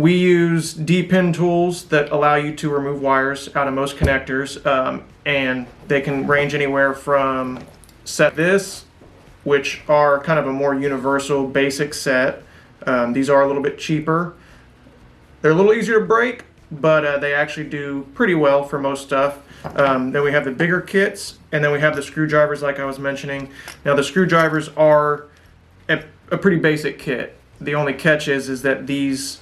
We use D-pin tools that allow you to remove wires out of most connectors, and they can range anywhere from set this, which are kind of a more universal basic set. These are a little bit cheaper. They're a little easier to break, but they actually do pretty well for most stuff. Then we have the bigger kits, and then we have the screwdrivers like I was mentioning. Now the screwdrivers are a pretty basic kit. The only catch is that these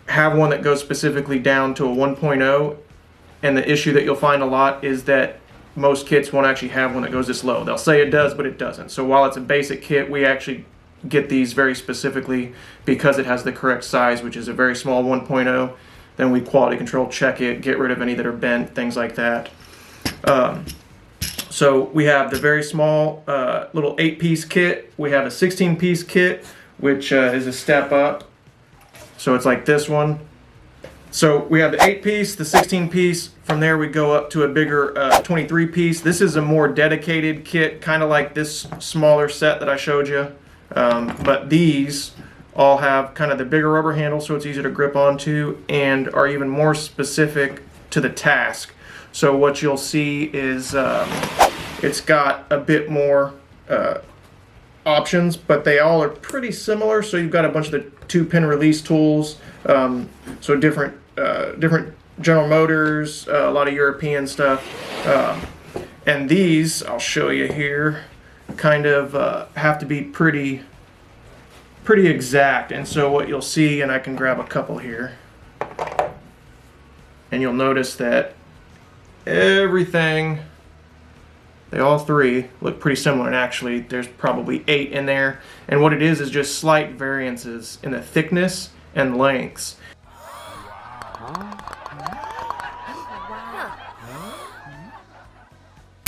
have one that goes specifically down to a 1.0, and the issue that you'll find a lot is that most kits won't actually have one that goes this low. They'll say it does, but it doesn't. So while it's a basic kit, we actually get these very specifically because it has the correct size, which is a very small 1.0. Then we quality control check it, get rid of any that are bent, things like that. So we have the very small little 8-piece kit. We have a 16-piece kit, which is a step up. So it's like this one. So we have the 8-piece, the 16-piece. From there we go up to a bigger 23-piece. This is a more dedicated kit, kind of like this smaller set that I showed you. But these all have kind of the bigger rubber handle, so it's easier to grip onto, and are even more specific to the task. So what you'll see is it's got a bit more options, but they all are pretty similar. So you've got a bunch of the 2-pin release tools, so different General Motors, a lot of European stuff, and these I'll show you here kind of have to be pretty exact. And so what you'll see, and I can grab a couple here, and you'll notice that everything, they all three look pretty similar, and actually there's probably 8 in there, and what it is just slight variances in the thickness and lengths.